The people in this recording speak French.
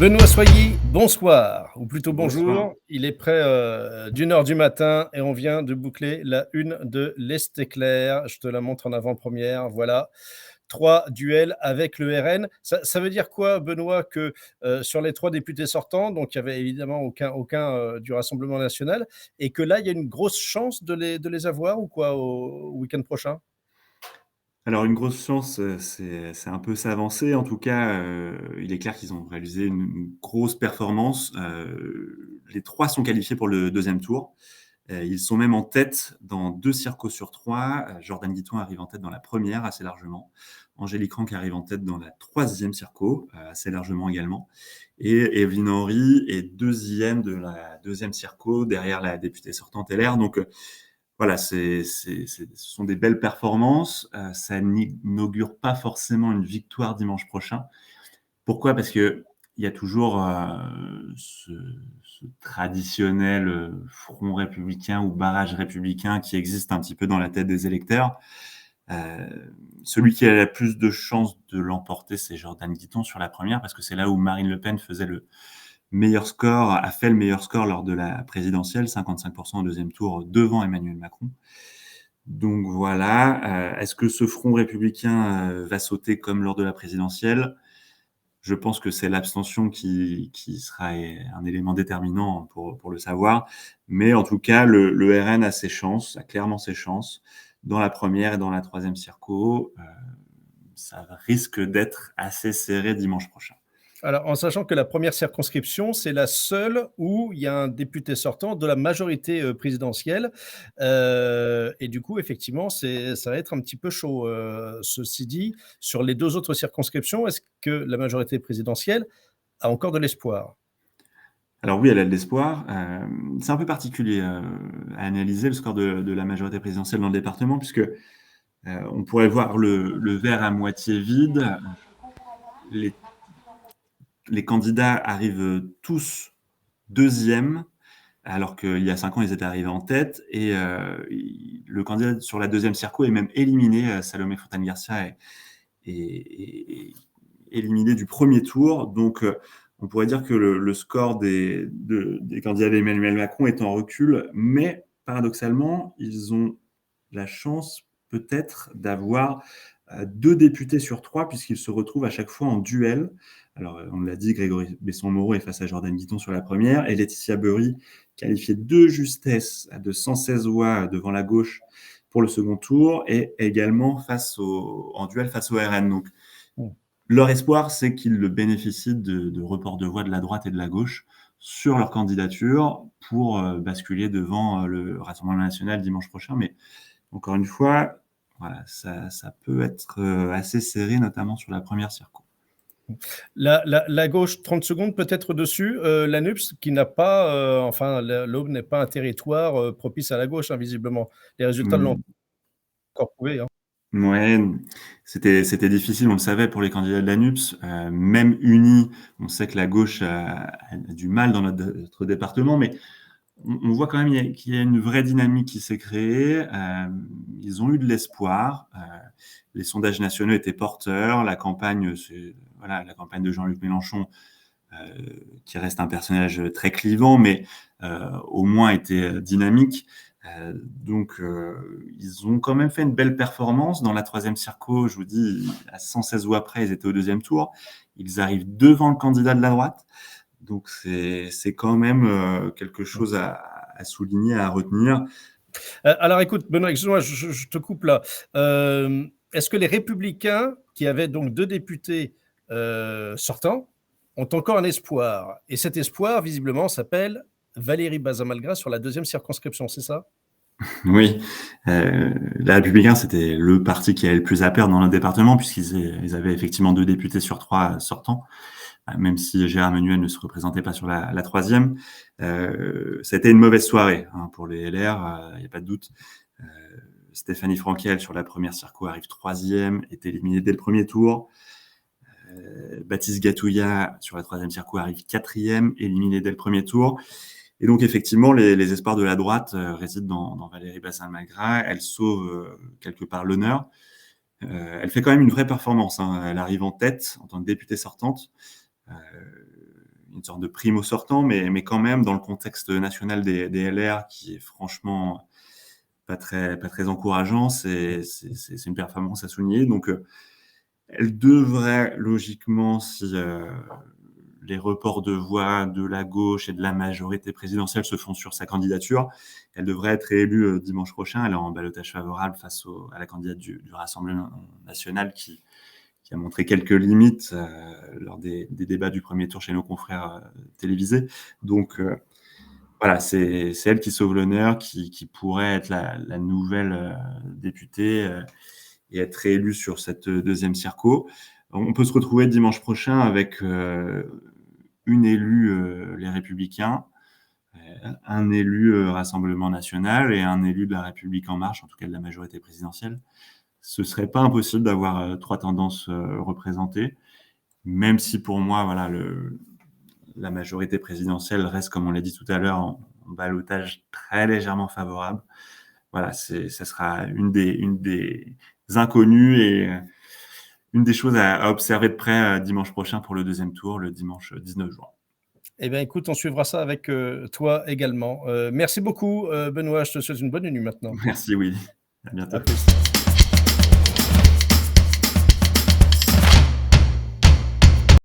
Benoît Soyer, bonsoir, ou plutôt Bonsoir. bonjour. Il est près d'une heure du matin et on vient de boucler la une de l'Est éclair. Je te la montre en avant-première. Voilà, 3 duels avec le RN. Ça veut dire quoi, Benoît, que sur les 3 députés sortants, donc il n'y avait évidemment aucun du Rassemblement national, et que là, il y a une grosse chance de les avoir ou quoi au week-end prochain? Alors une grosse chance, c'est un peu s'avancer. En tout cas, il est clair qu'ils ont réalisé une grosse performance. Les 3 sont qualifiés pour le deuxième tour. Ils sont même en tête dans 2 circos sur 3. Jordan Guiton arrive en tête dans la première assez largement. Angélique Ranck arrive en tête dans la troisième circo, assez largement également. Et Evelyne Henry est deuxième de la deuxième circo, derrière la députée sortante LR. Donc, voilà, ce sont des belles performances. Ça n'inaugure pas forcément une victoire dimanche prochain. Pourquoi? Parce qu'il y a toujours ce traditionnel front républicain ou barrage républicain qui existe un petit peu dans la tête des électeurs. Celui qui a la plus de chances de l'emporter, c'est Jordan Guiton sur la première, parce que c'est là où Marine Le Pen faisait a fait le meilleur score lors de la présidentielle, 55% au deuxième tour devant Emmanuel Macron. Donc voilà, est-ce que ce front républicain va sauter comme lors de la présidentielle? Je pense que c'est l'abstention qui sera un élément déterminant pour le savoir. Mais en tout cas, le RN a ses chances, a clairement ses chances dans la première et dans la troisième circo. Ça risque d'être assez serré dimanche prochain. Alors, en sachant que la première circonscription, c'est la seule où il y a un député sortant de la majorité présidentielle. Et du coup, effectivement, ça va être un petit peu chaud. Ceci dit, sur les 2 autres circonscriptions, est-ce que la majorité présidentielle a encore de l'espoir? Alors oui, elle a de l'espoir. C'est un peu particulier à analyser le score de la majorité présidentielle dans le département, puisque on pourrait voir le verre à moitié vide. Les, les candidats arrivent tous deuxièmes, alors qu'il y a 5 ans, ils étaient arrivés en tête. Et le candidat sur la deuxième circo est même éliminé. Salomé Fontaine-Garcia est éliminé du premier tour. Donc, on pourrait dire que le score des candidats d'Emmanuel Macron est en recul. Mais paradoxalement, ils ont la chance peut-être d'avoir 2 députés sur 3, puisqu'ils se retrouvent à chaque fois en duel. Alors, on l'a dit, Grégory Besson-Moreau est face à Jordan Guiton sur la première, et Laetitia Beury, qualifiée de justesse de 116 voix devant la gauche pour le second tour, et également en duel face au RN. Donc, Mmh. leur espoir, c'est qu'ils bénéficient de reports de voix de la droite et de la gauche sur leur candidature pour basculer devant le Rassemblement national dimanche prochain. Mais encore une fois, voilà, ça peut être assez serré, notamment sur la première circo. La gauche, 30 secondes peut-être dessus. La NUPS qui n'a pas, enfin, l'Aube n'est pas un territoire propice à la gauche, hein, visiblement. Les résultats l'ont Mmh. encore prouvé, hein. Ouais, c'était difficile, on le savait pour les candidats de la NUPS. Même unis, on sait que la gauche a du mal dans notre département, mais on voit quand même qu'il y a une vraie dynamique qui s'est créée. Ils ont eu de l'espoir. Les sondages nationaux étaient porteurs. La campagne de Jean-Luc Mélenchon, qui reste un personnage très clivant, mais au moins était dynamique. Donc, ils ont quand même fait une belle performance. Dans la troisième circo, je vous dis, à 116 voix près, ils étaient au deuxième tour. Ils arrivent devant le candidat de la droite. Donc, c'est quand même quelque chose à souligner, à retenir. Alors écoute, Benoît, excuse-moi, je te coupe là. Est-ce que les Républicains, qui avaient donc 2 députés sortants, ont encore un espoir? Et cet espoir, visiblement, s'appelle Valérie Bazin-Malgras sur la deuxième circonscription, c'est ça? Oui, les Républicains, c'était le parti qui avait le plus à perdre dans notre département, puisqu'ils avaient effectivement 2 députés sur 3 sortants, même si Gérard Menuel ne se représentait pas sur la troisième. Ça a été une mauvaise soirée pour les LR, il n'y a pas de doute. Stéphanie Frankel, sur la première circo, arrive troisième, est éliminée dès le premier tour. Baptiste Gatouillat, sur la troisième circo, arrive quatrième, éliminé dès le premier tour. Et donc, effectivement, les espoirs de la droite résident dans Valérie Bazin-Malgras. Elle sauve quelque part l'honneur. Elle fait quand même une vraie performance. Elle arrive en tête en tant que députée sortante. une sorte de primo sortant, mais quand même dans le contexte national des LR qui est franchement pas très encourageant, c'est une performance à souligner. Donc, elle devrait logiquement, si les reports de voix de la gauche et de la majorité présidentielle se font sur sa candidature, elle devrait être réélue dimanche prochain. Elle est en ballottage favorable face à la candidate du Rassemblement national qui a montré quelques limites lors des débats du premier tour chez nos confrères télévisés. Donc, voilà, c'est elle qui sauve l'honneur, qui pourrait être la nouvelle députée et être réélue sur cette deuxième circo. On peut se retrouver dimanche prochain avec une élue Les Républicains, un élu Rassemblement national et un élu de La République En Marche, en tout cas de la majorité présidentielle. Ce serait pas impossible d'avoir trois tendances représentées, même si pour moi, voilà, la majorité présidentielle reste, comme on l'a dit tout à l'heure, en ballottage très légèrement favorable. Voilà, ça sera une des inconnues et une des choses à observer de près dimanche prochain pour le deuxième tour, le dimanche 19 juin. Eh bien, écoute, on suivra ça avec toi également. Merci beaucoup, Benoît. Je te souhaite une bonne nuit maintenant. Merci, Willy. À À bientôt. plus.